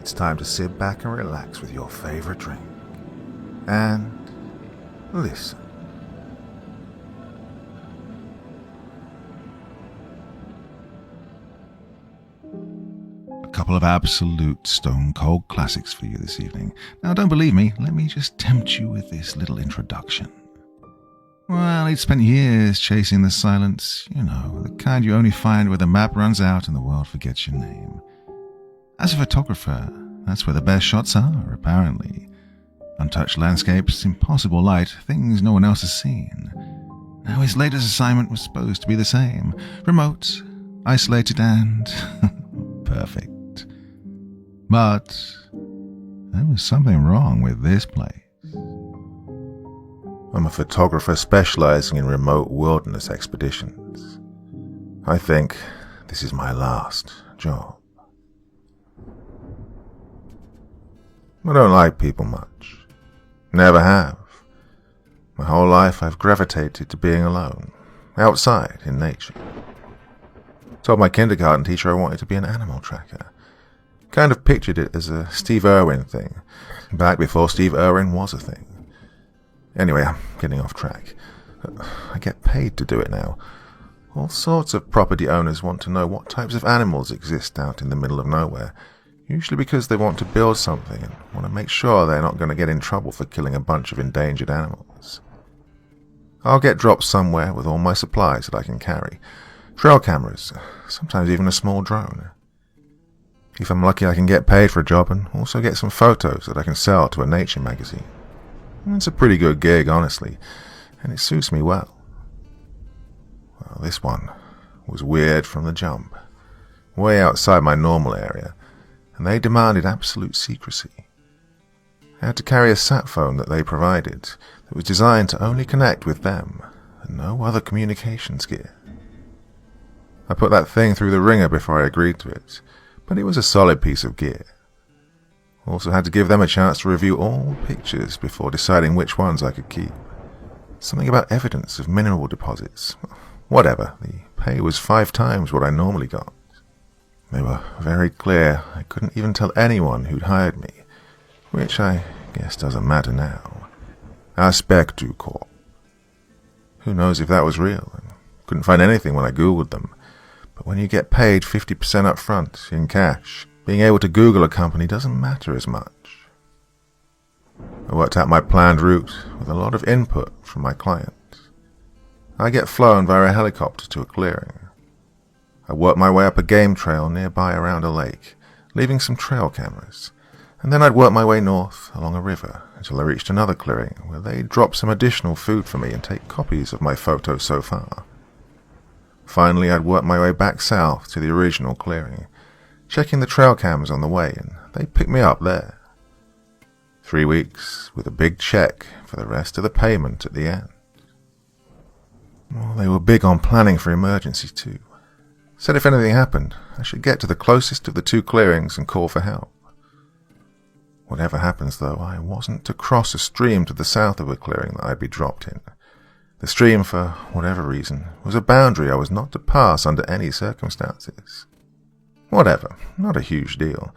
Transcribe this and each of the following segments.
it's time to sit back and relax with your favorite drink. And listen. A couple of absolute stone-cold classics for you this evening. Now, don't believe me, let me just tempt you with this little introduction. Well, he'd spent years chasing the silence, the kind you only find where the map runs out and the world forgets your name. As a photographer, that's where the best shots are, apparently. Untouched landscapes, impossible light, things no one else has seen. Now his latest assignment was supposed to be the same. Remote, isolated and perfect. But there was something wrong with this place. I'm a photographer specializing in remote wilderness expeditions. I think this is my last job. I don't like people much. Never have. My whole life I've gravitated to being alone, outside in nature. Told my kindergarten teacher I wanted to be an animal tracker. Kind of pictured it as a Steve Irwin thing, back before Steve Irwin was a thing. Anyway, I'm getting off track. I get paid to do it now. All sorts of property owners want to know what types of animals exist out in the middle of nowhere, usually because they want to build something and want to make sure they're not going to get in trouble for killing a bunch of endangered animals. I'll get dropped somewhere with all my supplies that I can carry. Trail cameras, sometimes even a small drone. If I'm lucky, I can get paid for a job and also get some photos that I can sell to a nature magazine. It's a pretty good gig, honestly, and it suits me well. Well, this one was weird from the jump, way outside my normal area, and they demanded absolute secrecy. I had to carry a sat phone that they provided that was designed to only connect with them and no other communications gear. I put that thing through the ringer before I agreed to it, but it was a solid piece of gear. Also had to give them a chance to review all pictures before deciding which ones I could keep. Something about evidence of mineral deposits. Whatever, the pay was 5 times what I normally got. They were very clear I couldn't even tell anyone who'd hired me, which I guess doesn't matter now. Aspectu Corp. Who knows if that was real? I couldn't find anything when I googled them. But when you get paid 50% up front, in cash, being able to Google a company doesn't matter as much. I worked out my planned route with a lot of input from my clients. I get flown via a helicopter to a clearing. I worked my way up a game trail nearby around a lake, leaving some trail cameras, and then I'd work my way north along a river until I reached another clearing where they'd drop some additional food for me and take copies of my photos so far. Finally, I'd work my way back south to the original clearing, checking the trail cams on the way, and they picked me up there. 3 weeks with a big check for the rest of the payment at the end. Well, they were big on planning for emergencies too. Said if anything happened, I should get to the closest of the 2 clearings and call for help. Whatever happens, though, I wasn't to cross a stream to the south of a clearing that I'd be dropped in. The stream, for whatever reason, was a boundary I was not to pass under any circumstances. Whatever, not a huge deal.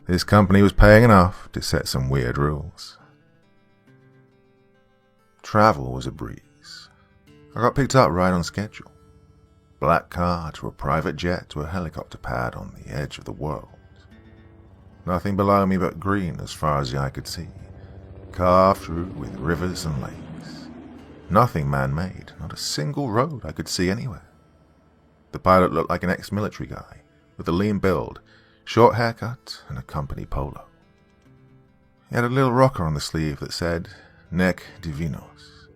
This company was paying enough to set some weird rules. Travel was a breeze. I got picked up right on schedule. Black car to a private jet to a helicopter pad on the edge of the world. Nothing below me but green as far as the eye could see, carved through with rivers and lakes. Nothing man-made, not a single road I could see anywhere. The pilot looked like an ex-military guy, with a lean build, short haircut, and a company polo. He had a little rocker on the sleeve that said, Nec Divinos.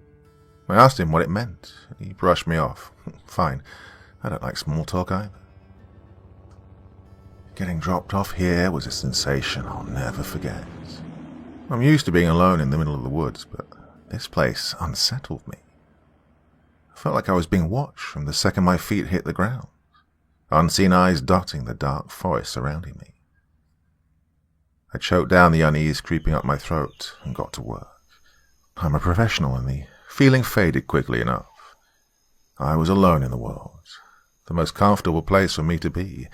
I asked him what it meant, and he brushed me off. Fine, I don't like small talk either. Getting dropped off here was a sensation I'll never forget. I'm used to being alone in the middle of the woods, but this place unsettled me. I felt like I was being watched from the second my feet hit the ground, unseen eyes dotting the dark forest surrounding me. I choked down the unease creeping up my throat and got to work. I'm a professional, and the feeling faded quickly enough. I was alone in the world, the most comfortable place for me to be.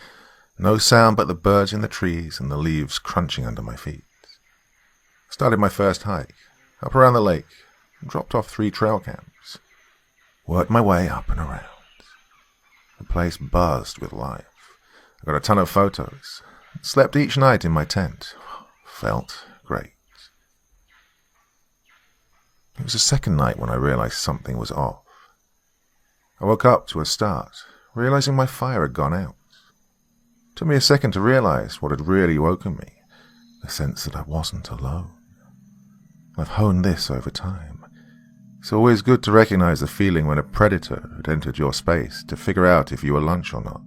No sound but the birds in the trees and the leaves crunching under my feet. Started my first hike, up around the lake, and dropped off 3 trail cams. Worked my way up and around. The place buzzed with life. I got a ton of photos. Slept each night in my tent. Felt great. It was the second night when I realized something was off. I woke up to a start, realizing my fire had gone out. It took me a second to realize what had really woken me, the sense that I wasn't alone. I've honed this over time. It's always good to recognize the feeling when a predator had entered your space to figure out if you were lunch or not.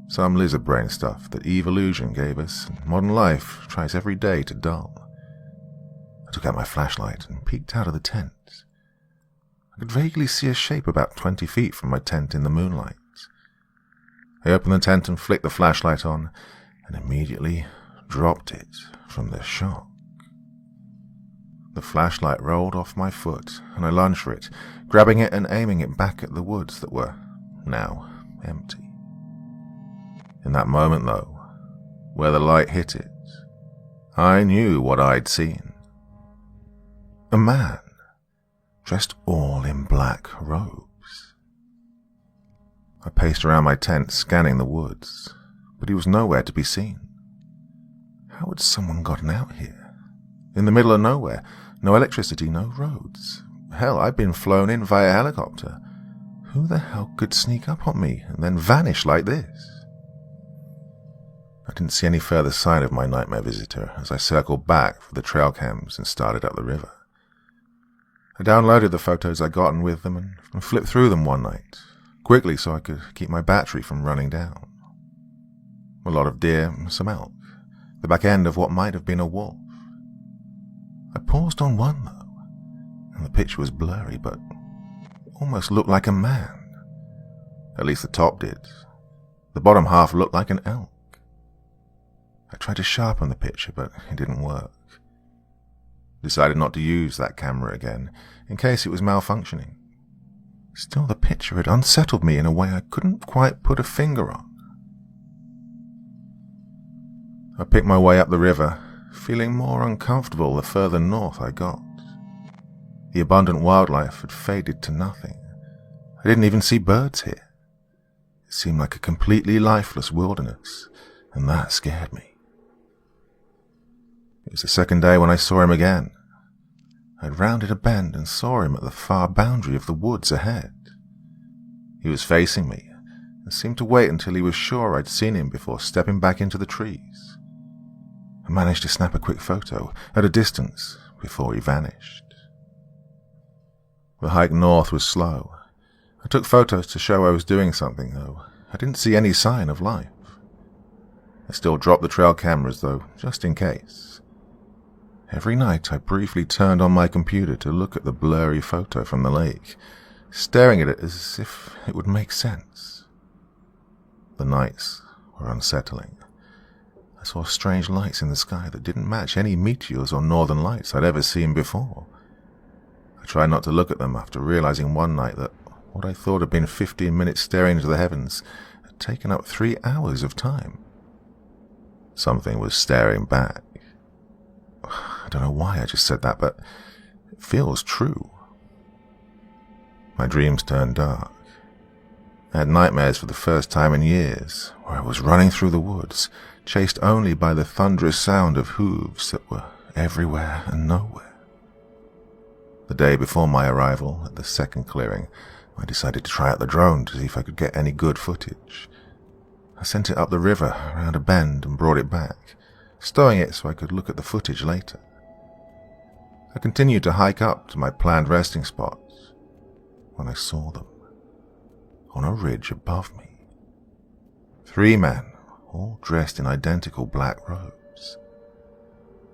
Some lizard brain stuff that evolution gave us and modern life tries every day to dull. I took out my flashlight and peeked out of the tent. I could vaguely see a shape about 20 feet from my tent in the moonlight. I opened the tent and flicked the flashlight on, and immediately dropped it from the shock. The flashlight rolled off my foot, and I lunged for it, grabbing it and aiming it back at the woods that were now empty. In that moment, though, where the light hit it, I knew what I'd seen. A man, dressed all in black robes. I paced around my tent, scanning the woods, but he was nowhere to be seen. How had someone gotten out here? In the middle of nowhere, no electricity, no roads. Hell, I'd been flown in via helicopter. Who the hell could sneak up on me and then vanish like this? I didn't see any further sign of my nightmare visitor as I circled back for the trail cams and started up the river. I downloaded the photos I'd gotten with them and flipped through them one night, quickly so I could keep my battery from running down. A lot of deer, some elk, the back end of what might have been a wolf. I paused on one, though, and the picture was blurry, but almost looked like a man. At least the top did. The bottom half looked like an elk. I tried to sharpen the picture, but it didn't work. Decided not to use that camera again, in case it was malfunctioning. Still, the picture had unsettled me in a way I couldn't quite put a finger on. I picked my way up the river, feeling more uncomfortable the further north I got. The abundant wildlife had faded to nothing. I didn't even see birds here. It seemed like a completely lifeless wilderness, and that scared me. It was the second day when I saw him again. I'd rounded a bend and saw him at the far boundary of the woods ahead. He was facing me, and seemed to wait until he was sure I'd seen him before stepping back into the trees. I managed to snap a quick photo at a distance before he vanished. The hike north was slow. I took photos to show I was doing something, though I didn't see any sign of life. I still dropped the trail cameras, though, just in case. Every night I briefly turned on my computer to look at the blurry photo from the lake, staring at it as if it would make sense. The nights were unsettling. I saw strange lights in the sky that didn't match any meteors or northern lights I'd ever seen before. I tried not to look at them after realizing one night that what I thought had been 15 minutes staring into the heavens had taken up 3 hours of time. Something was staring back. I don't know why I just said that, but it feels true. My dreams turned dark. I had nightmares for the first time in years, where I was running through the woods, chased only by the thunderous sound of hooves that were everywhere and nowhere. The day before my arrival at the second clearing, I decided to try out the drone to see if I could get any good footage. I sent it up the river around a bend and brought it back, stowing it so I could look at the footage later. I continued to hike up to my planned resting spots when I saw them on a ridge above me. 3 men, all dressed in identical black robes.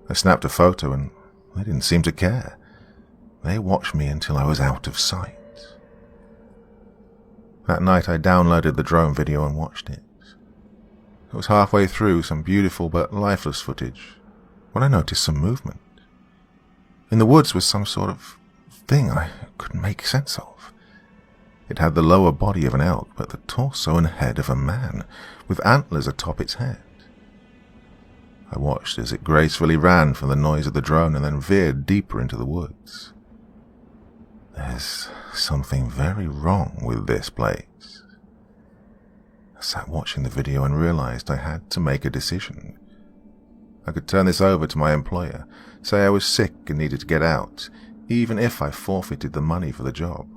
I snapped a photo and they didn't seem to care. They watched me until I was out of sight. That night I downloaded the drone video and watched it. It was halfway through some beautiful but lifeless footage when I noticed some movement. In the woods was some sort of thing I couldn't make sense of. It had the lower body of an elk, but the torso and head of a man, with antlers atop its head. I watched as it gracefully ran from the noise of the drone and then veered deeper into the woods. There's something very wrong with this place. I sat watching the video and realized I had to make a decision. I could turn this over to my employer, say I was sick and needed to get out, even if I forfeited the money for the job.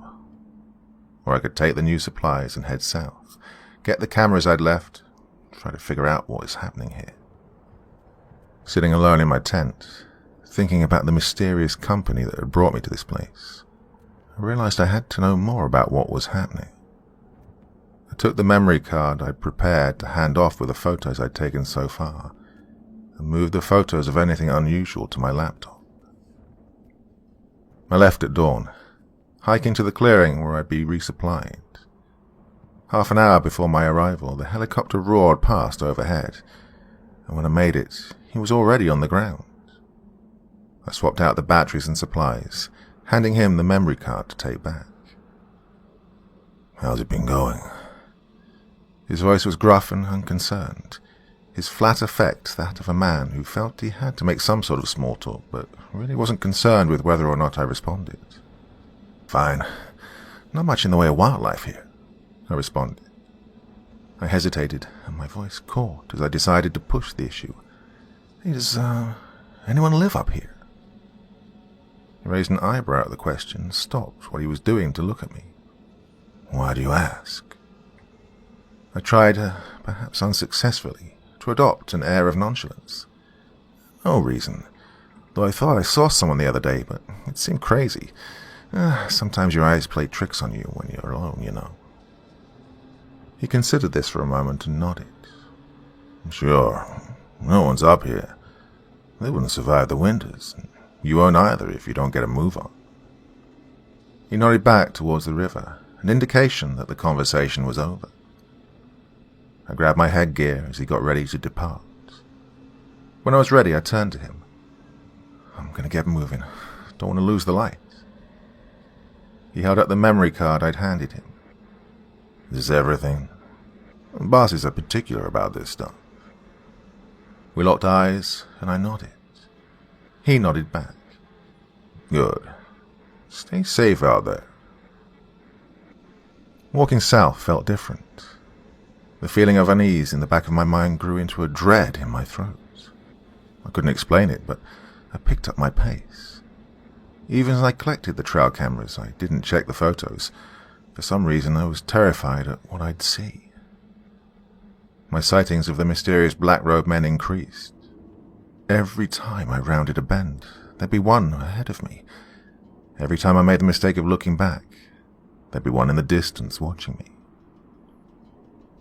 Or I could take the new supplies and head south, get the cameras I'd left, try to figure out what is happening here. Sitting alone in my tent, thinking about the mysterious company that had brought me to this place, I realized I had to know more about what was happening. I took the memory card I'd prepared to hand off with the photos I'd taken so far, and moved the photos of anything unusual to my laptop. I left at dawn, hiking to the clearing where I'd be resupplied. Half an hour before my arrival, the helicopter roared past overhead, and when I made it, he was already on the ground. I swapped out the batteries and supplies, handing him the memory card to take back. "How's it been going?" His voice was gruff and unconcerned, his flat effect that of a man who felt he had to make some sort of small talk, but really wasn't concerned with whether or not I responded. "Fine. Not much in the way of wildlife here," I responded. I hesitated, and my voice caught as I decided to push the issue. "Hey, does anyone live up here?" He raised an eyebrow at the question and stopped what he was doing to look at me. "Why do you ask?" I tried, perhaps unsuccessfully, to adopt an air of nonchalance. "No reason, though I thought I saw someone the other day, but it seemed crazy. Sometimes your eyes play tricks on you when you're alone, you know." He considered this for a moment and nodded. "Sure, no one's up here. They wouldn't survive the winters. You won't either if you don't get a move on." He nodded back towards the river, an indication that the conversation was over. I grabbed my headgear as he got ready to depart. When I was ready, I turned to him. "I'm going to get moving. Don't want to lose the light." He held up the memory card I'd handed him. "Is this everything? Bosses are particular about this stuff." We locked eyes, and I nodded. He nodded back. "Good. Stay safe out there." Walking south felt different. The feeling of unease in the back of my mind grew into a dread in my throat. I couldn't explain it, but I picked up my pace. Even as I collected the trail cameras, I didn't check the photos. For some reason, I was terrified at what I'd see. My sightings of the mysterious black-robed men increased. Every time I rounded a bend, there'd be one ahead of me. Every time I made the mistake of looking back, there'd be one in the distance watching me.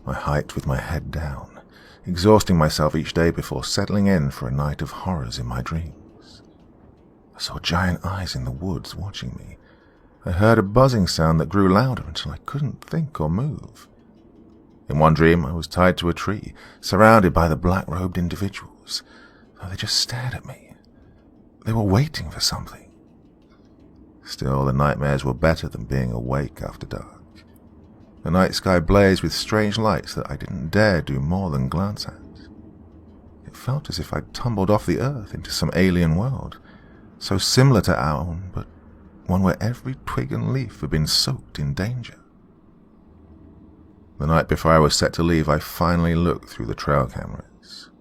I hiked with my head down, exhausting myself each day before settling in for a night of horrors in my dreams. I saw giant eyes in the woods watching me. I heard a buzzing sound that grew louder until I couldn't think or move. In one dream, I was tied to a tree, surrounded by the black-robed individuals, though they just stared at me. They were waiting for something. Still, the nightmares were better than being awake after dark. The night sky blazed with strange lights that I didn't dare do more than glance at. It felt as if I'd tumbled off the earth into some alien world, so similar to our own, but one where every twig and leaf had been soaked in danger. The night before I was set to leave, I finally looked through the trail cameras.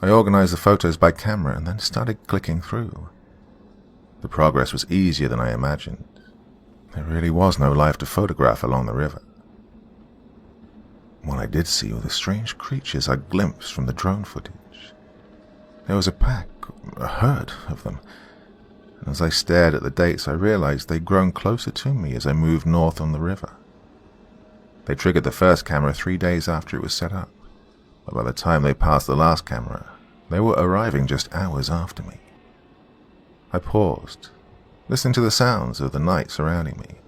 I organized the photos by camera and then started clicking through. The progress was easier than I imagined. There really was no life to photograph along the river. What I did see were the strange creatures I glimpsed from the drone footage. There was a pack, a herd of them, and as I stared at the dates, I realized they'd grown closer to me as I moved north on the river. They triggered the first camera 3 days after it was set up, but by the time they passed the last camera, they were arriving just hours after me. I paused, listening to the sounds of the night surrounding me,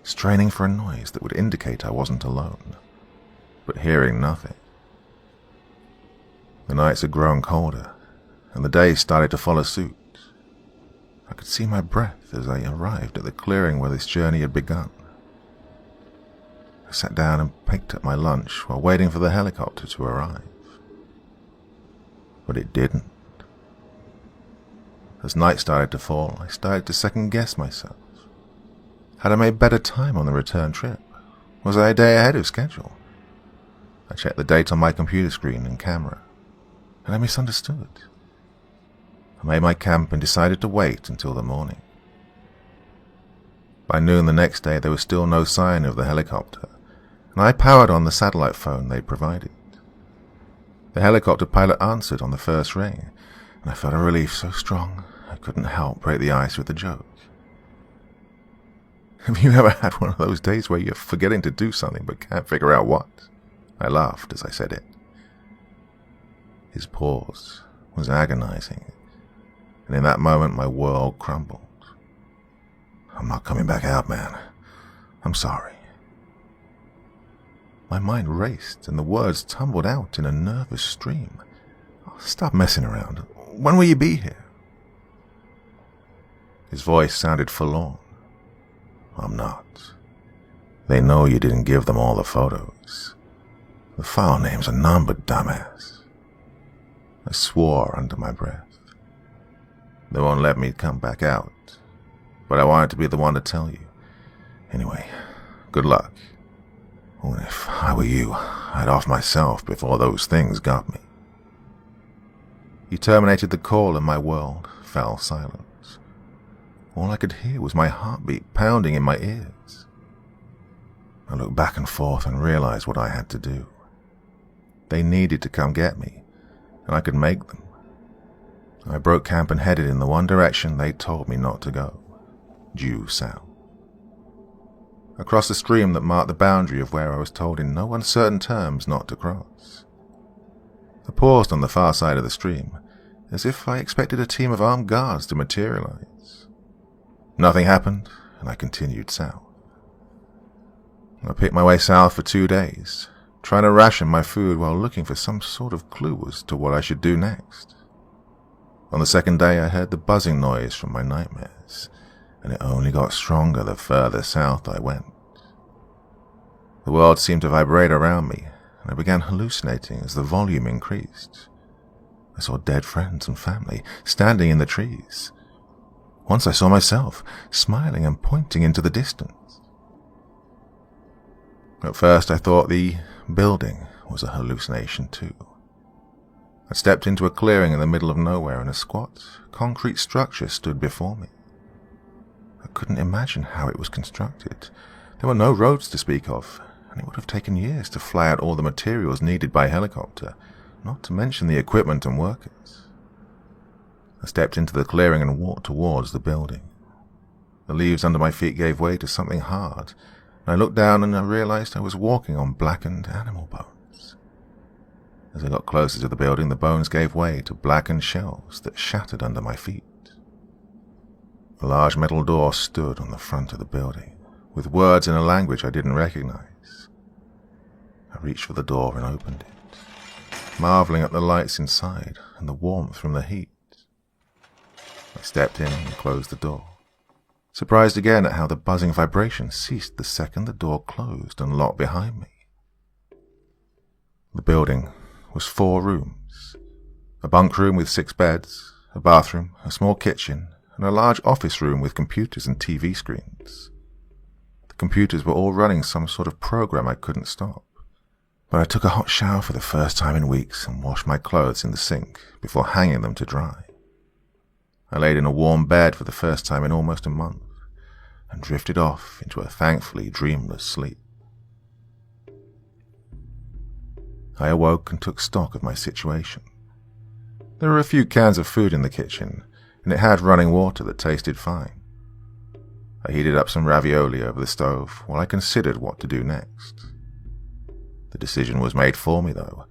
straining for a noise that would indicate I wasn't alone, but hearing nothing. The nights had grown colder, and the days started to follow suit. I could see my breath as I arrived at the clearing where this journey had begun. I sat down and picked up my lunch while waiting for the helicopter to arrive. But it didn't. As night started to fall, I started to second-guess myself. Had I made better time on the return trip? Was I a day ahead of schedule? I checked the date on my computer screen and camera, and I misunderstood. I made my camp and decided to wait until the morning. By noon the next day, there was still no sign of the helicopter, and I powered on the satellite phone they'd provided. The helicopter pilot answered on the first ring, and I felt a relief so strong I couldn't help break the ice with a joke. Have you ever had one of those days where you're forgetting to do something but can't figure out what? I laughed as I said it. His pause was agonizing, and in that moment my world crumbled. I'm not coming back out, man. I'm sorry. My mind raced and the words tumbled out in a nervous stream. Stop messing around. When will you be here? His voice sounded forlorn. I'm not. They know you didn't give them all the photos. The file names are numbered, dumbass. I swore under my breath. They won't let me come back out, but I wanted to be the one to tell you. Anyway, good luck. Oh, and if I were you, I'd off myself before those things got me. He terminated the call and my world fell silent. All I could hear was my heartbeat pounding in my ears. I looked back and forth and realized what I had to do. They needed to come get me, and I could make them. I broke camp and headed in the one direction they told me not to go, due south. Across the stream that marked the boundary of where I was told in no uncertain terms not to cross. I paused on the far side of the stream, as if I expected a team of armed guards to materialize. Nothing happened, and I continued south. I picked my way south for 2 days, trying to ration my food while looking for some sort of clue as to what I should do next. On the second day, I heard the buzzing noise from my nightmares, and it only got stronger the further south I went. The world seemed to vibrate around me, and I began hallucinating as the volume increased. I saw dead friends and family standing in the trees. Once I saw myself, smiling and pointing into the distance. At first I thought the building was a hallucination too. I stepped into a clearing in the middle of nowhere and a squat, concrete structure stood before me. I couldn't imagine how it was constructed. There were no roads to speak of, and it would have taken years to fly out all the materials needed by helicopter, not to mention the equipment and workers. I stepped into the clearing and walked towards the building. The leaves under my feet gave way to something hard, and I looked down and I realized I was walking on blackened animal bones. As I got closer to the building, the bones gave way to blackened shells that shattered under my feet. A large metal door stood on the front of the building, with words in a language I didn't recognize. I reached for the door and opened it, marveling at the lights inside and the warmth from the heat. I stepped in and closed the door, surprised again at how the buzzing vibration ceased the second the door closed and locked behind me. The building was 4 rooms, a bunk room with 6 beds, a bathroom, a small kitchen, and a large office room with computers and TV screens. The computers were all running some sort of program I couldn't stop, but I took a hot shower for the first time in weeks and washed my clothes in the sink before hanging them to dry. I laid in a warm bed for the first time in almost a month and drifted off into a thankfully dreamless sleep. I awoke and took stock of my situation. There were a few cans of food in the kitchen, and it had running water that tasted fine. I heated up some ravioli over the stove while I considered what to do next. The decision was made for me, though,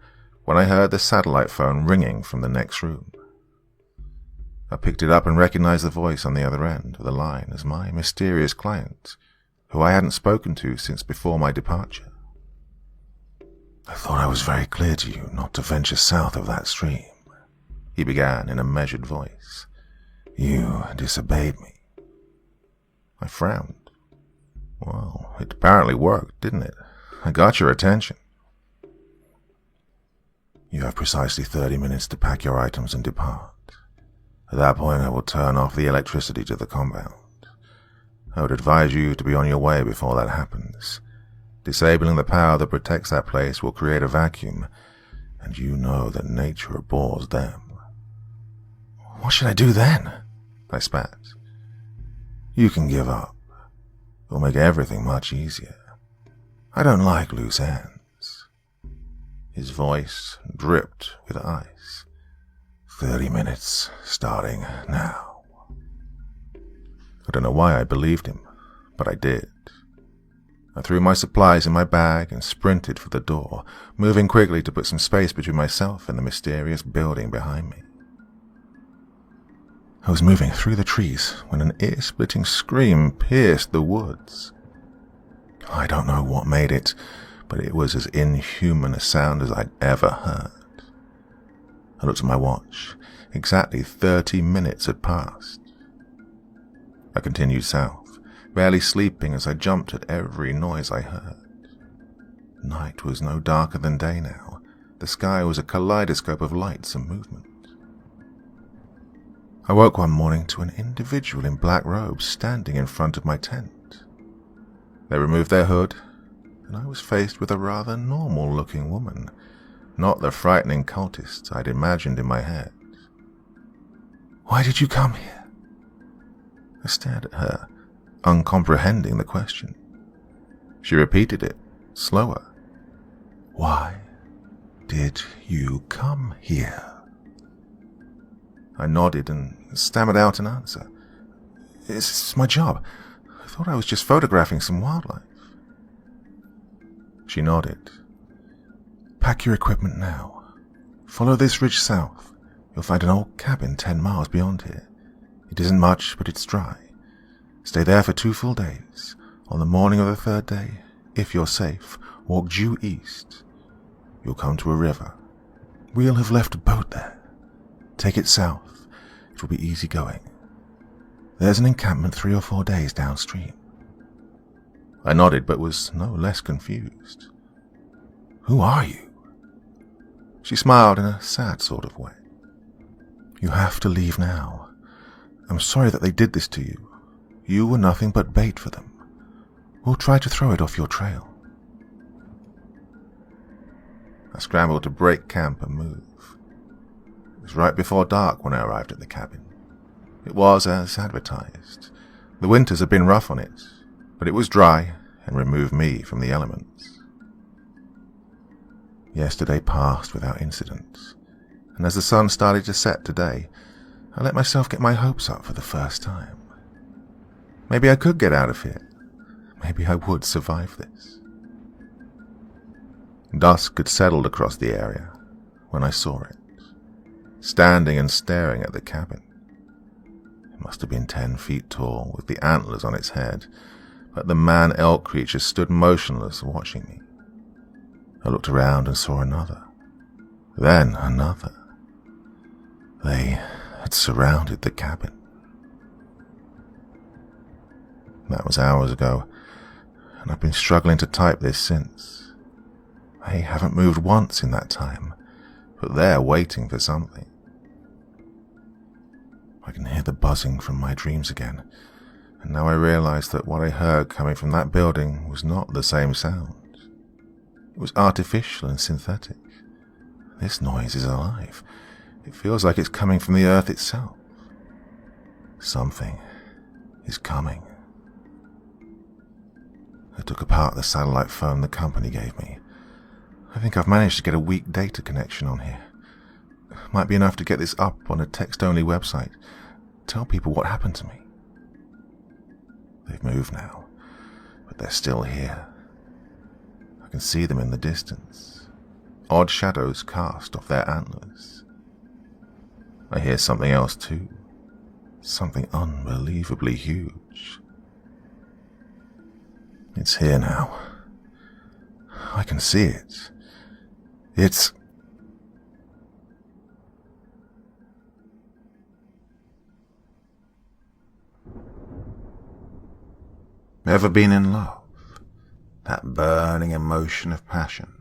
when I heard the satellite phone ringing from the next room. I picked it up and recognized the voice on the other end of the line as my mysterious client, who I hadn't spoken to since before my departure. I thought I was very clear to you not to venture south of that stream, he began in a measured voice. You disobeyed me. I frowned. Well, it apparently worked, didn't it? I got your attention. You have precisely 30 minutes to pack your items and depart. At that point, I will turn off the electricity to the compound. I would advise you to be on your way before that happens. Disabling the power that protects that place will create a vacuum, and you know that nature abhors them. What should I do then? I spat. You can give up. It will make everything much easier. I don't like loose ends. His voice dripped with ice. 30 minutes, starting now. I don't know why I believed him, but I did. I threw my supplies in my bag and sprinted for the door, moving quickly to put some space between myself and the mysterious building behind me. I was moving through the trees when an ear-splitting scream pierced the woods. I don't know what made it, but it was as inhuman a sound as I'd ever heard. I looked at my watch. Exactly 30 minutes had passed. I continued south, barely sleeping as I jumped at every noise I heard. Night was no darker than day now. The sky was a kaleidoscope of lights and movement. I woke one morning to an individual in black robes standing in front of my tent. They removed their hood, and I was faced with a rather normal-looking woman, not the frightening cultist I'd imagined in my head. Why did you come here? I stared at her, uncomprehending the question. She repeated it, slower. Why did you come here? I nodded and stammered out an answer. It's my job. I thought I was just photographing some wildlife. She nodded. Pack your equipment now. Follow this ridge south. You'll find an old cabin 10 miles beyond here. It isn't much, but it's dry. Stay there for 2 full days. On the morning of the 3rd day, if you're safe, walk due east. You'll come to a river. We'll have left a boat there. Take it south. It will be easy going. There's an encampment 3 or 4 days downstream. I nodded, but was no less confused. Who are you? She smiled in a sad sort of way. You have to leave now. I'm sorry that they did this to you. You were nothing but bait for them. We'll try to throw it off your trail. I scrambled to break camp and move. It was right before dark when I arrived at the cabin. It was as advertised. The winters had been rough on it, but it was dry and removed me from the elements. Yesterday passed without incident, and as the sun started to set today, I let myself get my hopes up for the first time. Maybe I could get out of here. Maybe I would survive this. Dusk had settled across the area when I saw it, standing and staring at the cabin. It must have been 10 feet tall, with the antlers on its head, but the man-elk creature stood motionless, watching me. I looked around and saw another, then another. They had surrounded the cabin. That was hours ago, and I've been struggling to type this since. They haven't moved once in that time, but they're waiting for something. I can hear the buzzing from my dreams again, and now I realize that what I heard coming from that building was not the same sound. It was artificial and synthetic. This noise is alive. It feels like it's coming from the earth itself. Something is coming. I took apart the satellite phone the company gave me. I think I've managed to get a weak data connection on here. Might be enough to get this up on a text-only website. Tell people what happened to me. They've moved now, but they're still here. I can see them in the distance. Odd shadows cast off their antlers. I hear something else too. Something unbelievably huge. It's here now. I can see it. It's... Ever been in love? that burning emotion of passion,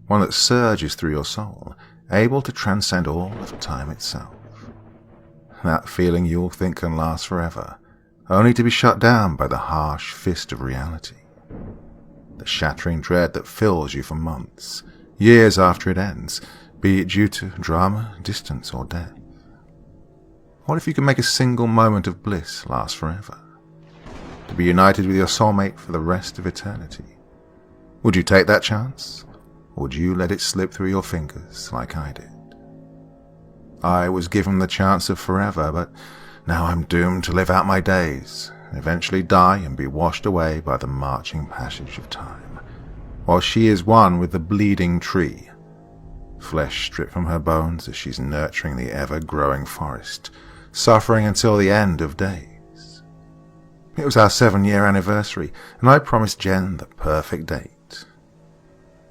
one that surges through your soul, able to transcend all of time itself. That feeling you'll think can last forever, only to be shut down by the harsh fist of reality. The shattering dread that fills you for months, years after it ends, be it due to drama, distance, or death. What if you could make a single moment of bliss last forever? To be united with your soulmate for the rest of eternity? Would you take that chance? Or would you let it slip through your fingers like I did? I was given the chance of forever, but now I'm doomed to live out my days, eventually die and be washed away by the marching passage of time, while she is one with the bleeding tree, flesh stripped from her bones as she's nurturing the ever-growing forest, suffering until the end of days. It was our 7-year anniversary, and I promised Jen the perfect date.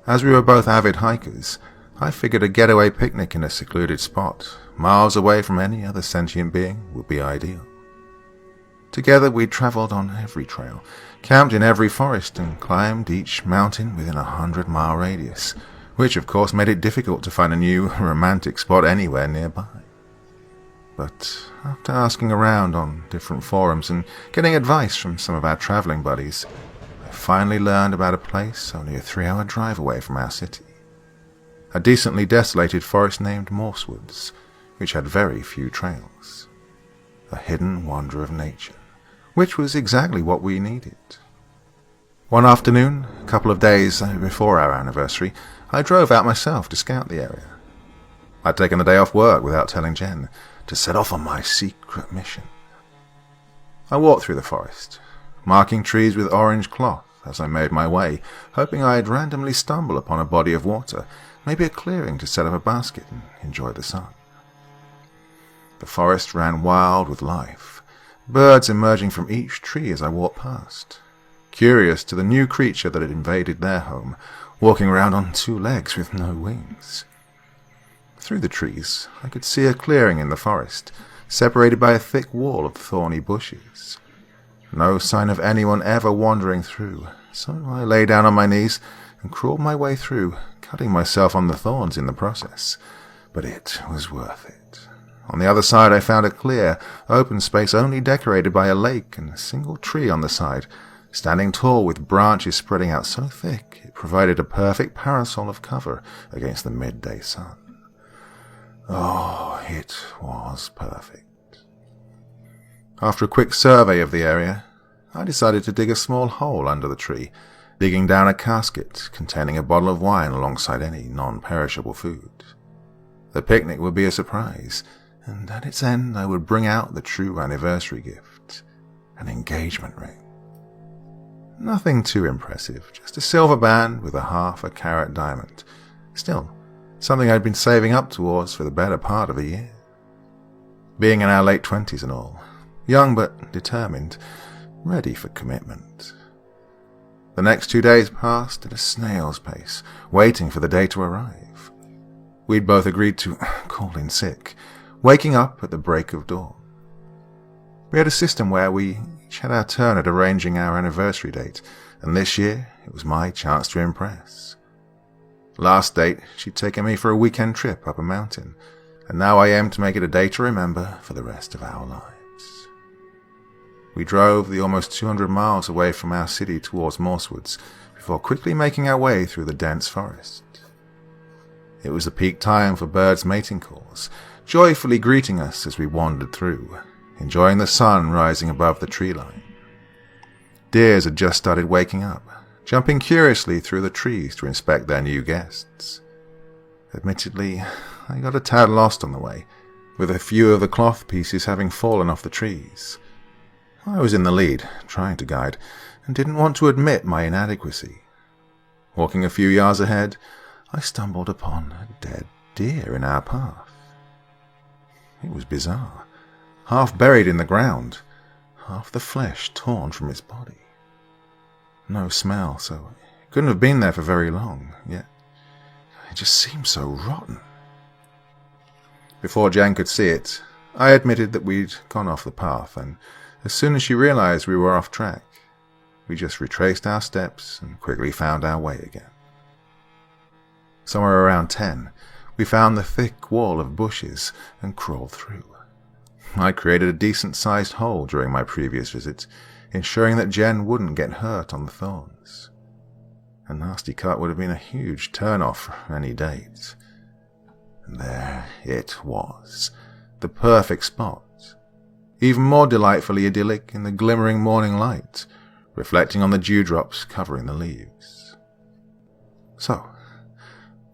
As we were both avid hikers, I figured a getaway picnic in a secluded spot, miles away from any other sentient being, would be ideal. Together we travelled on every trail, camped in every forest, and climbed each mountain within a 100-mile radius, which of course made it difficult to find a new romantic spot anywhere nearby. But after asking around on different forums and getting advice from some of our travelling buddies, I finally learned about a place only a 3-hour drive away from our city. A decently desolated forest named Morsewoods, which had very few trails. A hidden wonder of nature, which was exactly what we needed. One afternoon, a couple of days before our anniversary, I drove out myself to scout the area. I'd taken the day off work without telling Jen, to set off on my secret mission. I walked through the forest, marking trees with orange cloth as I made my way, hoping I'd randomly stumble upon a body of water, maybe a clearing to set up a basket and enjoy the sun. The forest ran wild with life, birds emerging from each tree as I walked past, curious to the new creature that had invaded their home, walking around on 2 legs with no wings. Through the trees, I could see a clearing in the forest, separated by a thick wall of thorny bushes. No sign of anyone ever wandering through, so I lay down on my knees and crawled my way through, cutting myself on the thorns in the process. But it was worth it. On the other side I found a clear, open space only decorated by a lake and a single tree on the side, standing tall with branches spreading out so thick it provided a perfect parasol of cover against the midday sun. Oh, it was perfect. After a quick survey of the area, I decided to dig a small hole under the tree, digging down a casket containing a bottle of wine alongside any non-perishable food. The picnic would be a surprise, and at its end I would bring out the true anniversary gift, an engagement ring. Nothing too impressive, just a silver band with a half a carat diamond. Still, something I'd been saving up towards for the better part of a year. Being in our late 20s and all, young but determined, ready for commitment. The next 2 days passed at a snail's pace, waiting for the day to arrive. We'd both agreed to call in sick, waking up at the break of dawn. We had a system where we each had our turn at arranging our anniversary date, and this year it was my chance to impress. Last date, she'd taken me for a weekend trip up a mountain, and now I aimed to make it a day to remember for the rest of our lives. We drove the almost 200 miles away from our city towards Morsewoods, before quickly making our way through the dense forest. It was the peak time for birds' mating calls, joyfully greeting us as we wandered through, enjoying the sun rising above the tree line. Deers had just started waking up, jumping curiously through the trees to inspect their new guests. Admittedly, I got a tad lost on the way, with a few of the cloth pieces having fallen off the trees. I was in the lead, trying to guide, and didn't want to admit my inadequacy. Walking a few yards ahead, I stumbled upon a dead deer in our path. It was bizarre, half buried in the ground, half the flesh torn from its body. No smell, so it couldn't have been there for very long, yet it just seemed so rotten. Before Jan could see it, I admitted that we'd gone off the path, and as soon as she realized we were off track, we just retraced our steps and quickly found our way again. Somewhere around 10, we found the thick wall of bushes and crawled through. I created a decent-sized hole during my previous visit, ensuring that Jen wouldn't get hurt on the thorns. A nasty cut would have been a huge turn-off for any date. And there it was, the perfect spot, even more delightfully idyllic in the glimmering morning light, reflecting on the dewdrops covering the leaves. "So,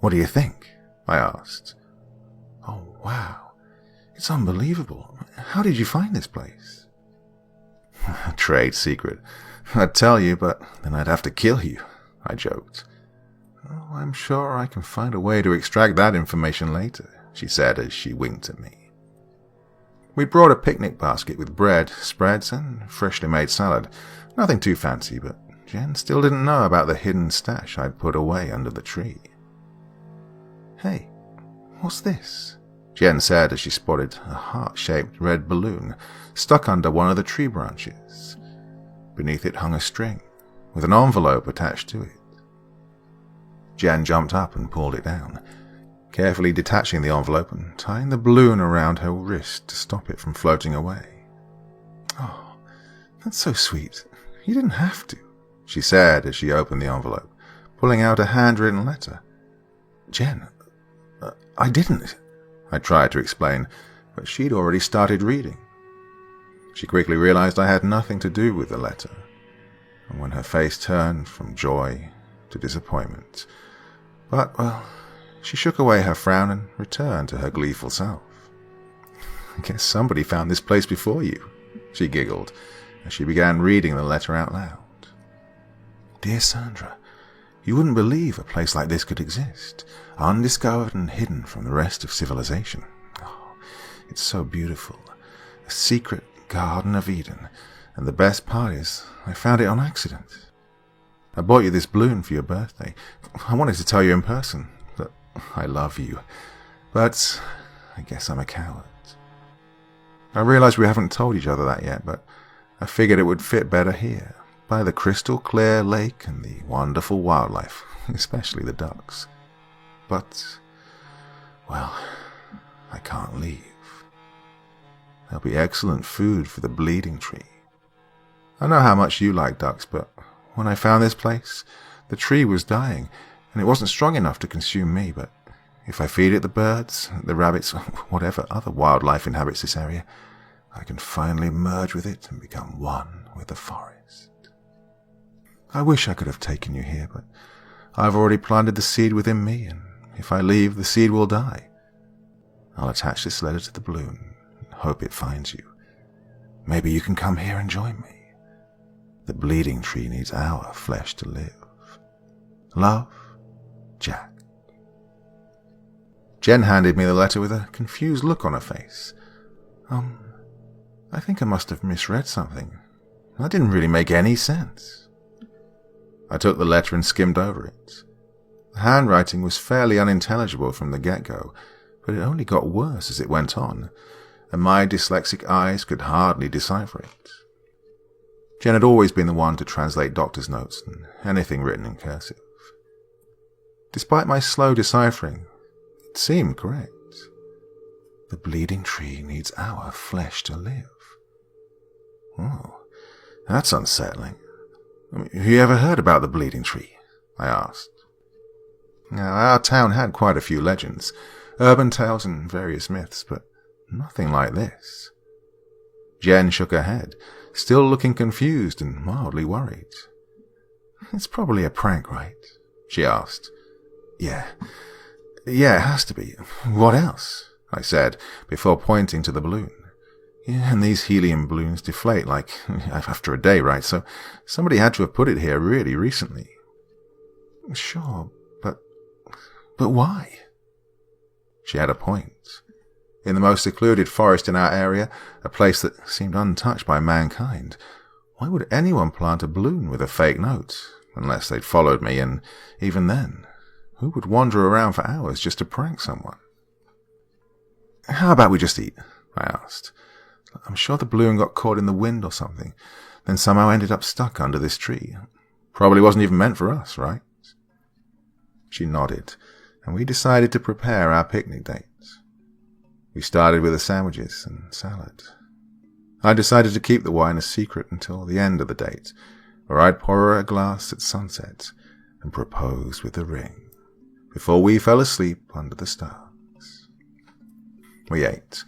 what do you think?" I asked. "Oh, wow. It's unbelievable. How did you find this place?" "A trade secret. I'd tell you, but then I'd have to kill you," I joked. "Oh, I'm sure I can find a way to extract that information later," she said as she winked at me. We brought a picnic basket with bread, spreads, and freshly made salad. Nothing too fancy, but Jen still didn't know about the hidden stash I'd put away under the tree. "Hey, what's this?" Jen said as she spotted a heart-shaped red balloon stuck under one of the tree branches. Beneath it hung a string, with an envelope attached to it. Jen jumped up and pulled it down, carefully detaching the envelope and tying the balloon around her wrist to stop it from floating away. "Oh, that's so sweet. You didn't have to," she said as she opened the envelope, pulling out a handwritten letter. "Jen, I didn't," I tried to explain, but she'd already started reading. She quickly realized I had nothing to do with the letter, and when her face turned from joy to disappointment. But, well, she shook away her frown and returned to her gleeful self. "I guess somebody found this place before you," she giggled as she began reading the letter out loud. "Dear Sandra, you wouldn't believe a place like this could exist, undiscovered and hidden from the rest of civilization. Oh, it's so beautiful. A secret Garden of Eden, and the best part is I found it on accident. I bought you this balloon for your birthday. I wanted to tell you in person that I love you, but I guess I'm a coward. I realize we haven't told each other that yet, but I figured it would fit better here, by the crystal clear lake and the wonderful wildlife, especially the ducks. But, well, I can't leave. There'll be excellent food for the bleeding tree. I know how much you like ducks, but when I found this place, the tree was dying, and it wasn't strong enough to consume me, but if I feed it the birds, the rabbits, whatever other wildlife inhabits this area, I can finally merge with it and become one with the forest. I wish I could have taken you here, but I've already planted the seed within me, and if I leave, the seed will die. I'll attach this letter to the balloon and hope it finds you. Maybe you can come here and join me. The bleeding tree needs our flesh to live. Love, Jack." Jen handed me the letter with a confused look on her face. I think I must have misread something. That didn't really make any sense." I took the letter and skimmed over it. The handwriting was fairly unintelligible from the get-go, but it only got worse as it went on, and my dyslexic eyes could hardly decipher it. Jen had always been the one to translate doctor's notes and anything written in cursive. Despite my slow deciphering, it seemed correct. The bleeding tree needs our flesh to live. Oh, that's unsettling. Have you ever heard about the bleeding tree? I asked. Now, our town had quite a few legends, urban tales and various myths, but nothing like this. Jen shook her head, still looking confused and mildly worried. "It's probably a prank, right?" she asked. Yeah, it has to be. What else?" I said, before pointing to the balloon. "Yeah, and these helium balloons deflate like after a day, right? So somebody had to have put it here really recently." "Sure, but why?" She had a point. In the most secluded forest in our area, a place that seemed untouched by mankind, why would anyone plant a balloon with a fake note, unless they'd followed me, and even then, who would wander around for hours just to prank someone? "How about we just eat?" I asked. "I'm sure the balloon got caught in the wind or something. then somehow ended up stuck under this tree. Probably wasn't even meant for us, right? She nodded, and we decided to prepare our picnic date. We started with the sandwiches and salad. I decided to keep the wine a secret until the end of the date, where I'd pour her a glass at sunset and propose with the ring, before we fell asleep under the stars. We ate,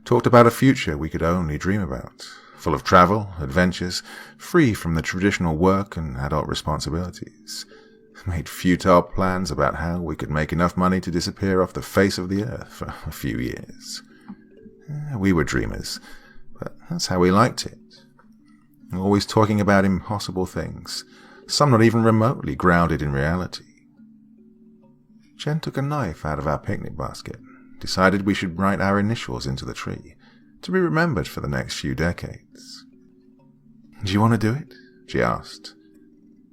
talked about a future we could only dream about, full of travel, adventures, free from the traditional work and adult responsibilities. Made futile plans about how we could make enough money to disappear off the face of the earth for a few years. We were dreamers, but that's how we liked it. Always talking about impossible things, some not even remotely grounded in reality. Jen took a knife out of our picnic basket, decided we should write our initials into the tree, to be remembered for the next few decades. "Do you want to do it?" she asked.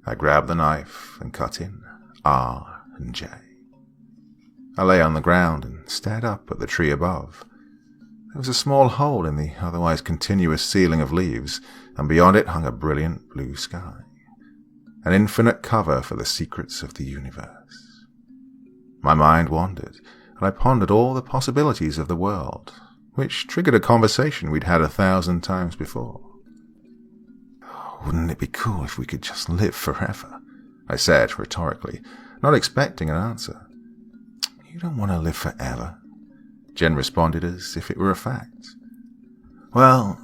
I grabbed the knife and cut in R and J. I lay on the ground and stared up at the tree above. There was a small hole in the otherwise continuous ceiling of leaves, and beyond it hung a brilliant blue sky, an infinite cover for the secrets of the universe. My mind wandered, and I pondered all the possibilities of the world, which triggered a conversation we'd had 1,000 times before. "Wouldn't it be cool if we could just live forever?" I said rhetorically, not expecting an answer. "You don't want to live forever," Jen responded as if it were a fact. "Well,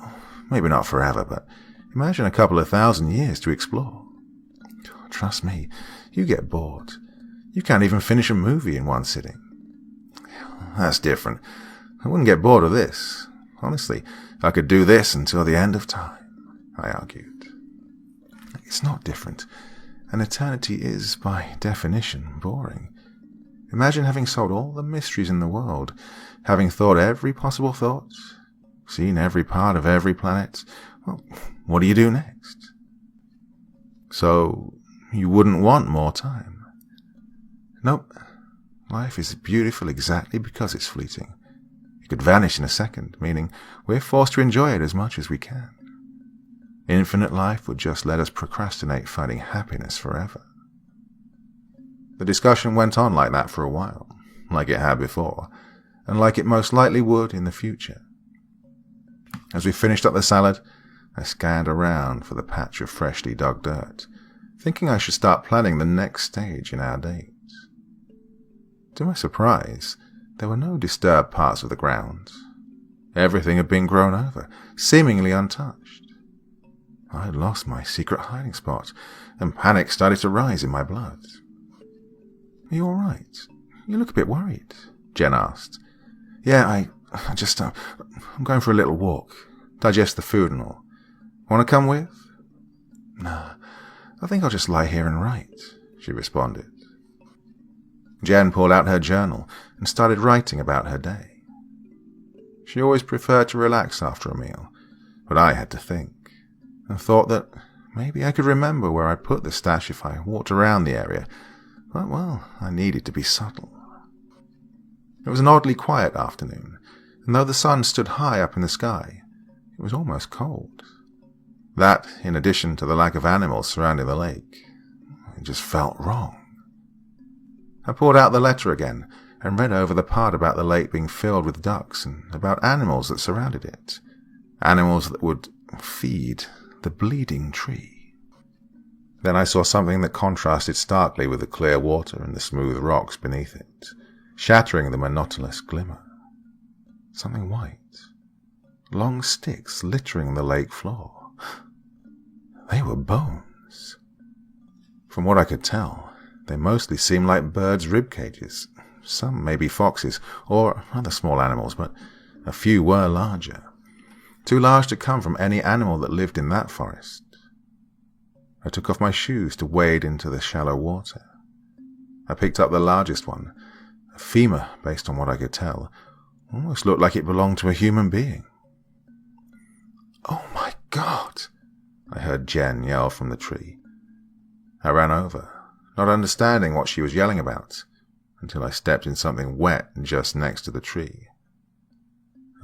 maybe not forever, but imagine a couple of 1,000 years to explore. Trust me, you get bored. You can't even finish a movie in one sitting." "That's different. I wouldn't get bored of this. Honestly, I could do this until the end of time," I argued. "It's not different. An eternity is, by definition, boring. Imagine having solved all the mysteries in the world, having thought every possible thought, seen every part of every planet. Well, what do you do next?" "So, you wouldn't want more time?" "Nope. Life is beautiful exactly because it's fleeting. It could vanish in a second, meaning we're forced to enjoy it as much as we can. Infinite life would just let us procrastinate finding happiness forever." The discussion went on like that for a while, like it had before, and like it most likely would in the future. As we finished up the salad, I scanned around for the patch of freshly dug dirt, thinking I should start planning the next stage in our date. To my surprise, there were no disturbed parts of the ground. Everything had been grown over, seemingly untouched. I had lost my secret hiding spot, and panic started to rise in my blood. "Are you all right? You look a bit worried," Jen asked. "Yeah, I'm going for a little walk, digest the food and all. Want to come with?" "Nah, I think I'll just lie here and write," she responded. Jen pulled out her journal and started writing about her day. She always preferred to relax after a meal, but I had to think, and thought that maybe I could remember where I put the stash if I walked around the area, but, well, I needed to be subtle. It was an oddly quiet afternoon, and though the sun stood high up in the sky, it was almost cold. That, in addition to the lack of animals surrounding the lake, it just felt wrong. I pulled out the letter again and read over the part about the lake being filled with ducks and about animals that surrounded it, animals that would feed the bleeding tree. Then I saw something that contrasted starkly with the clear water and the smooth rocks beneath it, shattering the monotonous glimmer. Something white. Long sticks littering the lake floor. They were bones. From what I could tell, they mostly seemed like birds' rib cages. Some maybe foxes or other small animals, but a few were larger. Too large to come from any animal that lived in that forest. I took off my shoes to wade into the shallow water. I picked up the largest one, a femur based on what I could tell. Almost looked like it belonged to a human being. "Oh my God!" I heard Jen yell from the tree. I ran over, not understanding what she was yelling about, until I stepped in something wet just next to the tree.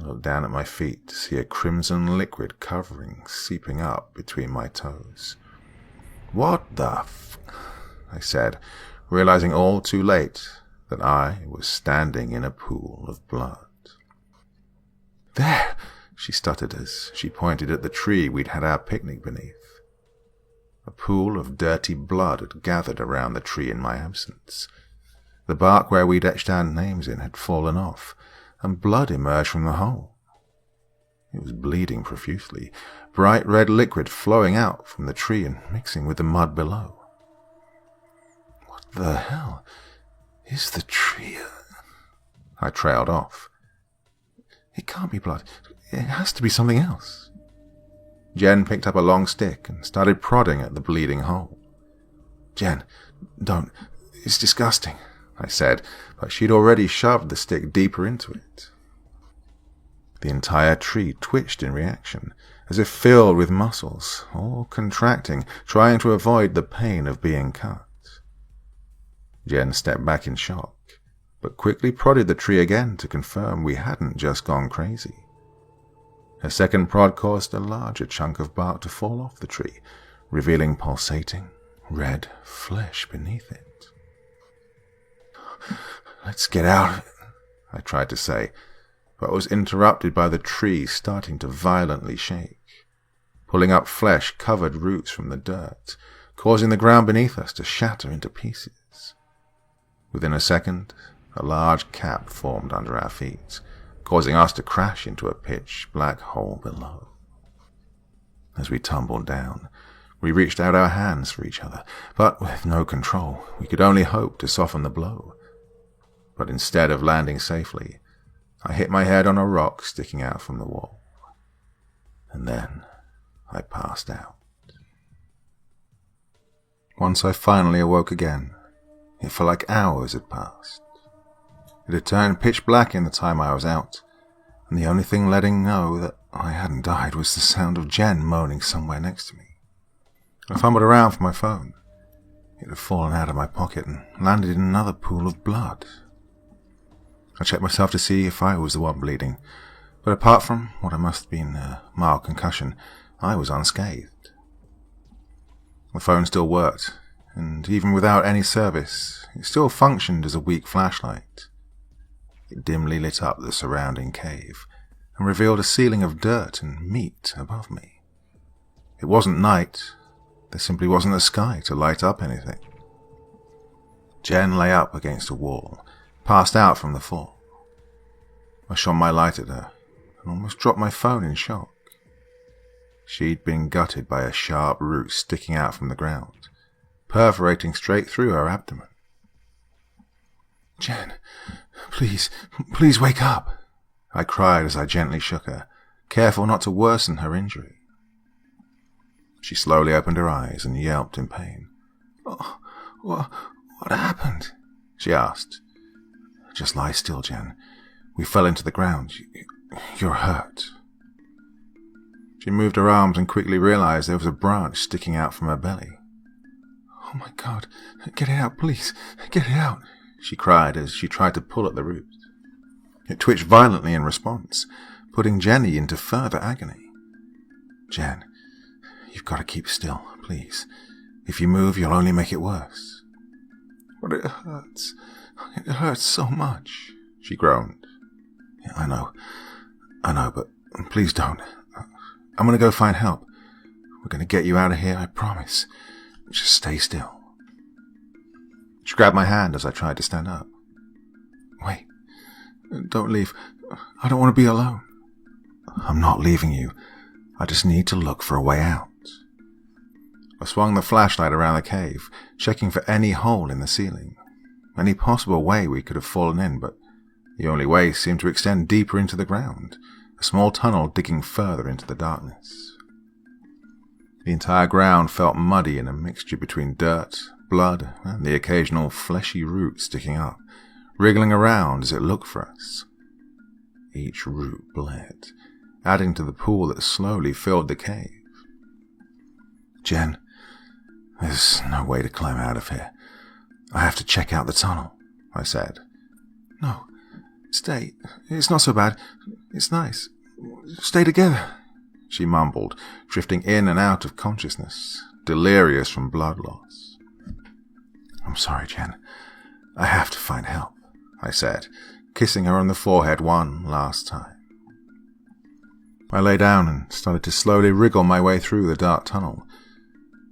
A looked down at my feet to see a crimson liquid covering, seeping up between my toes. "What the I said, realizing all too late that I was standing in a pool of blood. "There," she stuttered as she pointed at the tree we'd had our picnic beneath. A pool of dirty blood had gathered around the tree in my absence. The bark where we'd etched our names in had fallen off, and blood emerged from the hole. It was bleeding profusely, bright red liquid flowing out from the tree and mixing with the mud below. "What the hell is the tree?" I trailed off. "It can't be blood. It has to be something else." Jen picked up a long stick and started prodding at the bleeding hole. "Jen, don't. It's disgusting," I said, but she'd already shoved the stick deeper into it. The entire tree twitched in reaction, as if filled with muscles, all contracting, trying to avoid the pain of being cut. Jen stepped back in shock, but quickly prodded the tree again to confirm we hadn't just gone crazy. Her second prod caused a larger chunk of bark to fall off the tree, revealing pulsating, red flesh beneath it. "Let's get out of it," I tried to say, but was interrupted by the tree starting to violently shake, pulling up flesh-covered roots from the dirt, causing the ground beneath us to shatter into pieces. Within a second, a large cap formed under our feet, causing us to crash into a pitch-black hole below. As we tumbled down, we reached out our hands for each other, but with no control, we could only hope to soften the blow. But instead of landing safely, I hit my head on a rock sticking out from the wall. And then I passed out. Once I finally awoke again, it felt like hours had passed. It had turned pitch black in the time I was out, and the only thing letting know that I hadn't died was the sound of Jen moaning somewhere next to me. I fumbled around for my phone. It had fallen out of my pocket and landed in another pool of blood. I checked myself to see if I was the one bleeding, but apart from what I must have been a mild concussion, I was unscathed. The phone still worked, and even without any service, it still functioned as a weak flashlight. It dimly lit up the surrounding cave, and revealed a ceiling of dirt and meat above me. It wasn't night. There simply wasn't a sky to light up anything. Jen lay up against a wall, passed out from the fall. I shone my light at her, and almost dropped my phone in shock. She'd been gutted by a sharp root sticking out from the ground, perforating straight through her abdomen. "Jen, please wake up," I cried as I gently shook her, careful not to worsen her injury. She slowly opened her eyes and yelped in pain. "Oh, what happened?" she asked. "Just lie still, Jen. We fell into the ground. You're hurt." She moved her arms and quickly realized there was a branch sticking out from her belly. "Oh my God, get it out, please, get it out," she cried as she tried to pull at the root. It twitched violently in response, putting Jenny into further agony. "Jen, you've got to keep still, please. If you move, you'll only make it worse." "But it hurts. It hurts so much," she groaned. "Yeah, I know, but please don't. I'm going to go find help. We're going to get you out of here, I promise. Just stay still." She grabbed my hand as I tried to stand up. "Wait. Don't leave. I don't want to be alone." "I'm not leaving you. I just need to look for a way out." I swung the flashlight around the cave, checking for any hole in the ceiling, any possible way we could have fallen in, but the only way seemed to extend deeper into the ground, a small tunnel digging further into the darkness. The entire ground felt muddy in a mixture between dirt, blood, and the occasional fleshy root sticking up, wriggling around as it looked for us. Each root bled, adding to the pool that slowly filled the cave. "Jen, there's no way to climb out of here. I have to check out the tunnel," I said. "No, Stay. It's not so bad. It's nice. Stay together, she mumbled, drifting in and out of consciousness, delirious from blood loss. I'm sorry, Jen. I have to find help, I said, kissing her on the forehead one last time. I lay down and started to slowly wriggle my way through the dark tunnel.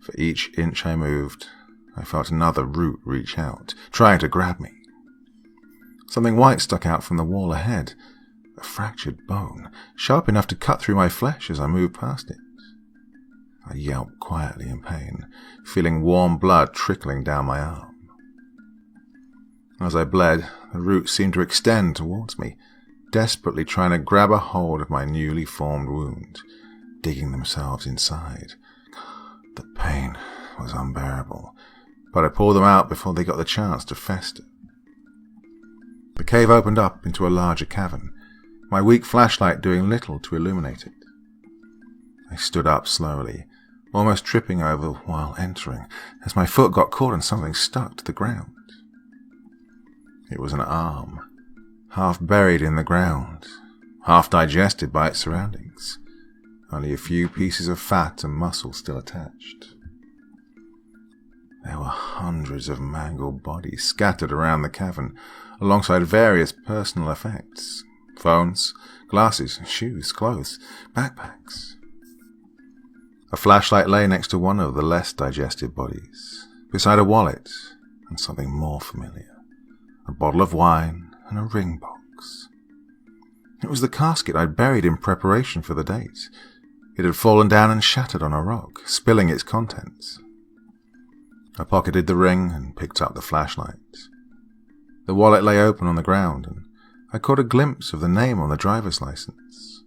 For each inch I moved, I felt another root reach out, trying to grab me. Something white stuck out from the wall ahead, a fractured bone, sharp enough to cut through my flesh as I moved past it. I yelped quietly in pain, feeling warm blood trickling down my arm. As I bled, the roots seemed to extend towards me, desperately trying to grab a hold of my newly formed wound, digging themselves inside. The pain was unbearable, but I pulled them out before they got the chance to fester. The cave opened up into a larger cavern, my weak flashlight doing little to illuminate it. I stood up slowly, almost tripping over while entering, as my foot got caught on something stuck to the ground. It was an arm, half buried in the ground, half digested by its surroundings, only a few pieces of fat and muscle still attached. There were hundreds of mangled bodies scattered around the cavern, alongside various personal effects: phones, glasses, shoes, clothes, backpacks. A flashlight lay next to one of the less digested bodies, beside a wallet and something more familiar, a bottle of wine and a ring box. It was the casket I'd buried in preparation for the date. It had fallen down and shattered on a rock, spilling its contents. I pocketed the ring and picked up the flashlight. The wallet lay open on the ground, and I caught a glimpse of the name on the driver's license.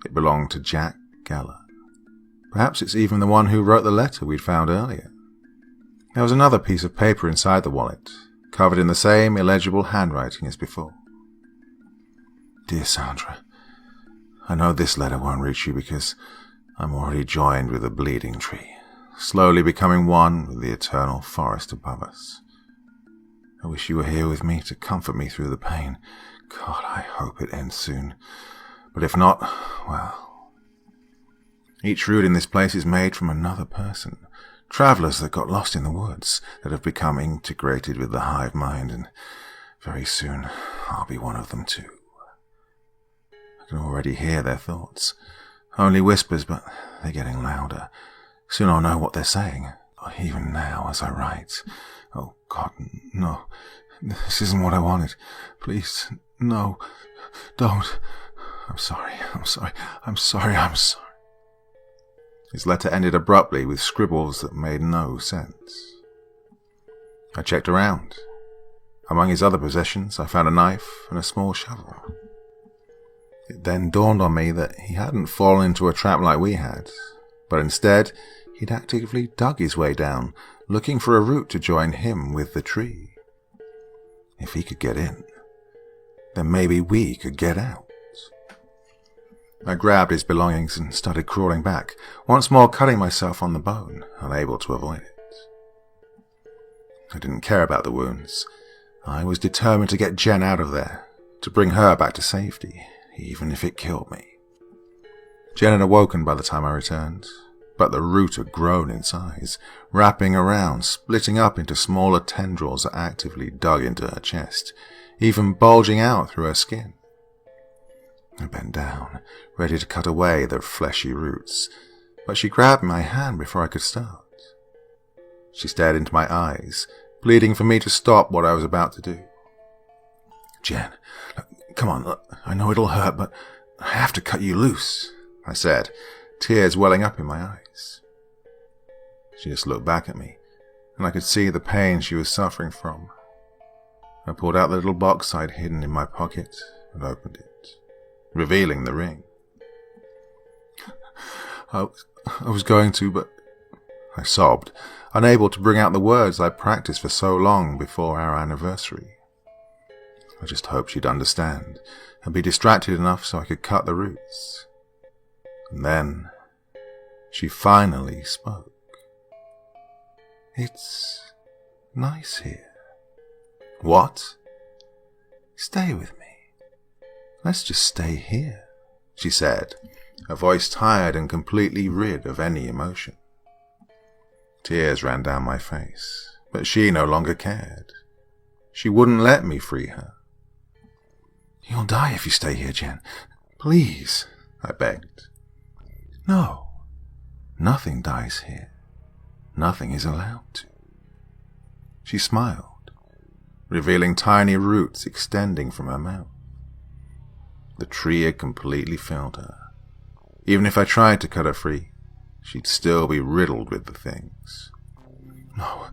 It belonged to Jack Geller. Perhaps it's even the one who wrote the letter we'd found earlier. There was another piece of paper inside the wallet, covered in the same illegible handwriting as before. Dear Sandra, I know this letter won't reach you because I'm already joined with the bleeding tree, slowly becoming one with the eternal forest above us. I wish you were here with me to comfort me through the pain. God, I hope it ends soon. But if not, well, each root in this place is made from another person. Travellers that got lost in the woods, that have become integrated with the hive mind, and very soon I'll be one of them too. I can already hear their thoughts. Only whispers, but they're getting louder. Soon I'll know what they're saying, even now as I write. Oh, God, no. This isn't what I wanted. Please, no. Don't. I'm sorry. His letter ended abruptly with scribbles that made no sense. I checked around. Among his other possessions, I found a knife and a small shovel. It then dawned on me that he hadn't fallen into a trap like we had, but instead he'd actively dug his way down, looking for a route to join him with the tree. If he could get in, then maybe we could get out. I grabbed his belongings and started crawling back, once more cutting myself on the bone, unable to avoid it. I didn't care about the wounds. I was determined to get Jen out of there, to bring her back to safety, even if it killed me. Jen had awoken by the time I returned, but the root had grown in size, wrapping around, splitting up into smaller tendrils that actively dug into her chest, even bulging out through her skin. I bent down, ready to cut away the fleshy roots, but she grabbed my hand before I could start. She stared into my eyes, pleading for me to stop what I was about to do. Jen, come on, look, I know it'll hurt, but I have to cut you loose, I said, tears welling up in my eyes. She just looked back at me, and I could see the pain she was suffering from. I pulled out the little box I'd hidden in my pocket and opened it, revealing the ring. I was going to, but I sobbed, unable to bring out the words I'd practiced for so long before our anniversary. I just hoped she'd understand and be distracted enough so I could cut the roots. And then she finally spoke. It's nice here. What? Stay with me. "Let's just stay here," she said, her voice tired and completely rid of any emotion. Tears ran down my face, but she no longer cared. She wouldn't let me free her. "You'll die if you stay here, Jen. Please," I begged. "No, nothing dies here. Nothing is allowed to." She smiled, revealing tiny roots extending from her mouth. The tree had completely filled her. Even if I tried to cut her free, she'd still be riddled with the things. No,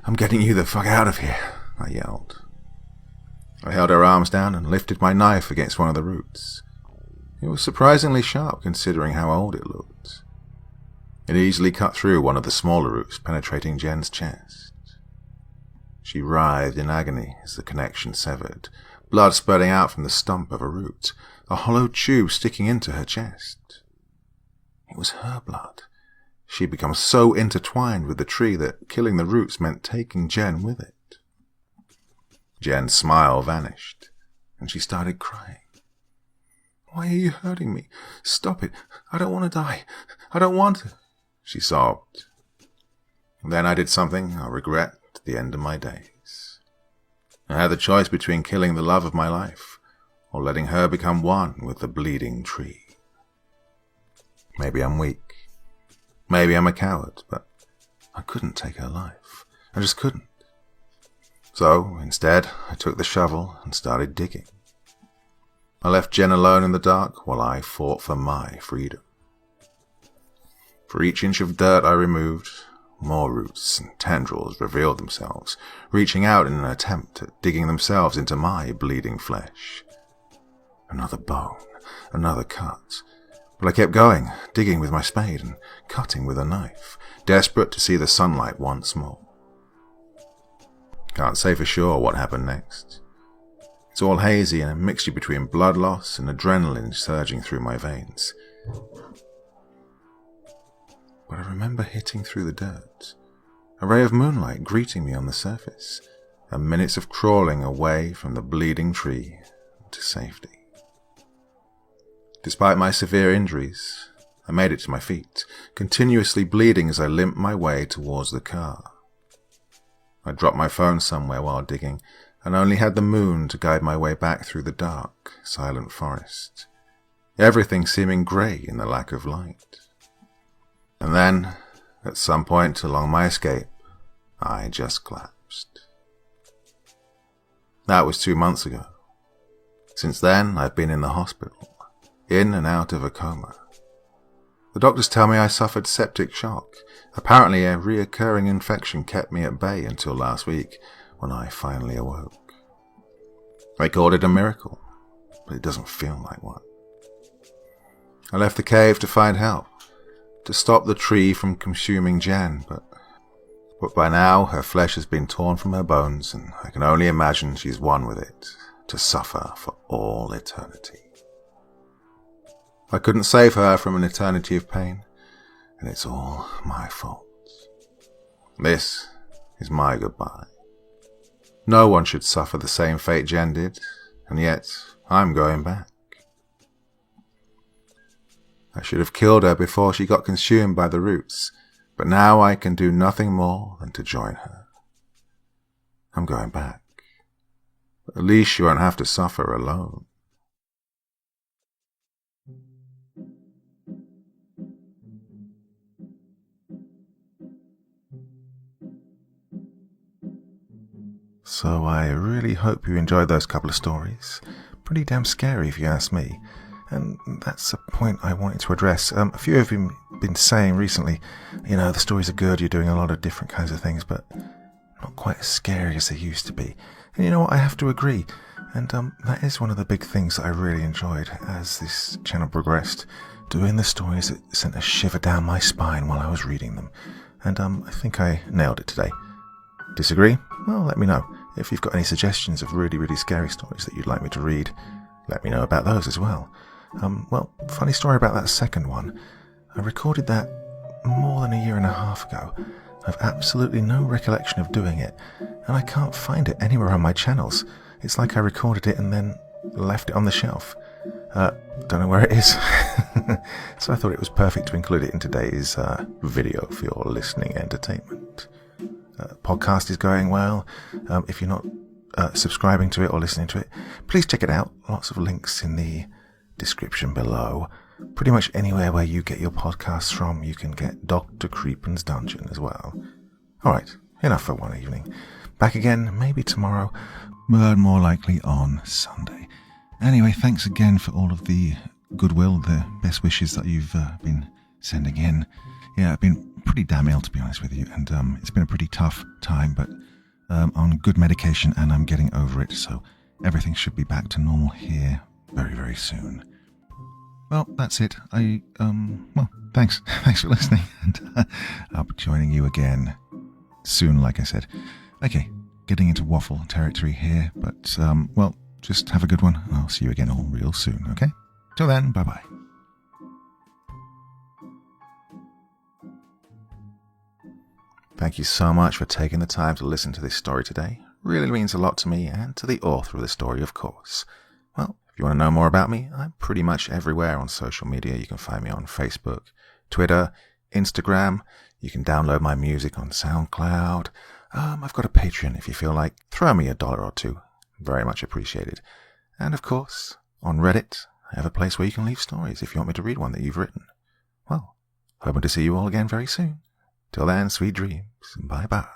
I'm getting you the fuck out of here," I yelled. I held her arms down and lifted my knife against one of the roots. It was surprisingly sharp considering how old it looked. It easily cut through one of the smaller roots, penetrating Jen's chest. She writhed in agony as the connection severed, blood spurting out from the stump of a root, a hollow tube sticking into her chest. It was her blood. She'd become so intertwined with the tree that killing the roots meant taking Jen with it. Jen's smile vanished, and she started crying. "Why are you hurting me? Stop it. I don't want to die. I don't want to," she sobbed. Then I did something I'll regret to the end of my days. I had the choice between killing the love of my life or letting her become one with the bleeding tree. Maybe I'm weak. Maybe I'm a coward, but I couldn't take her life. I just couldn't. So, instead, I took the shovel and started digging. I left Jen alone in the dark while I fought for my freedom. For each inch of dirt I removed, more roots and tendrils revealed themselves, reaching out in an attempt at digging themselves into my bleeding flesh. Another bone, another cut. But I kept going, digging with my spade and cutting with a knife, desperate to see the sunlight once more. Can't say for sure what happened next. It's all hazy and a mixture between blood loss and adrenaline surging through my veins. But I remember hitting through the dirt, a ray of moonlight greeting me on the surface, and minutes of crawling away from the bleeding tree to safety. Despite my severe injuries, I made it to my feet, continuously bleeding as I limped my way towards the car. I dropped my phone somewhere while digging, and only had the moon to guide my way back through the dark, silent forest, everything seeming grey in the lack of light. And then, at some point along my escape, I just collapsed. That was 2 months ago. Since then, I've been in the hospital, in and out of a coma. The doctors tell me I suffered septic shock. Apparently a reoccurring infection kept me at bay until last week, when I finally awoke. They called it a miracle, but it doesn't feel like one. I left the cave to find help, to stop the tree from consuming Jen, but by now her flesh has been torn from her bones, and I can only imagine she's one with it, to suffer for all eternity. I couldn't save her from an eternity of pain, and it's all my fault. This is my goodbye. No one should suffer the same fate Jen did, and yet I'm going back. I should have killed her before she got consumed by the roots, but now I can do nothing more than to join her. I'm going back. But at least she won't have to suffer alone. So I really hope you enjoyed those couple of stories. Pretty damn scary if you ask me. And that's a point I wanted to address. A few of you have been saying recently, the stories are good, you're doing a lot of different kinds of things, but not quite as scary as they used to be. And you know what, I have to agree. And that is one of the big things that I really enjoyed as this channel progressed, doing the stories that sent a shiver down my spine while I was reading them. And I think I nailed it today. Disagree? Well, let me know. If you've got any suggestions of really, really scary stories that you'd like me to read, let me know about those as well. Funny story about that second one. I recorded that more than a year and a half ago. I've absolutely no recollection of doing it, and I can't find it anywhere on my channels. It's like I recorded it and then left it on the shelf. Don't know where it is. So I thought it was perfect to include it in today's video for your listening entertainment. Podcast is going well. If you're not subscribing to it or listening to it, please check it out. Lots of links in the description below. Pretty much anywhere where you get your podcasts from, you can get Dr. Creepin's Dungeon as well. Alright, enough for one evening. Back again, maybe tomorrow, but more likely on Sunday. Anyway, thanks again for all of the goodwill, the best wishes that you've been sending in. Yeah, I've been pretty damn ill, to be honest with you, and it's been a pretty tough time, but on good medication, and I'm getting over it, so everything should be back to normal here very, very soon. Well, that's it. Thanks for listening, and I'll be joining you again soon, like I said. Okay, getting into waffle territory here, but, just have a good one, and I'll see you again all real soon, okay? Till then, bye-bye. Thank you so much for taking the time to listen to this story today. Really means a lot to me and to the author of the story, of course. Well, if you want to know more about me, I'm pretty much everywhere on social media. You can find me on Facebook, Twitter, Instagram. You can download my music on SoundCloud. I've got a Patreon if you feel like. Throw me $1 or $2. Very much appreciated. And of course, on Reddit, I have a place where you can leave stories if you want me to read one that you've written. Well, hoping to see you all again very soon. Till then, sweet dreams. Bye-bye.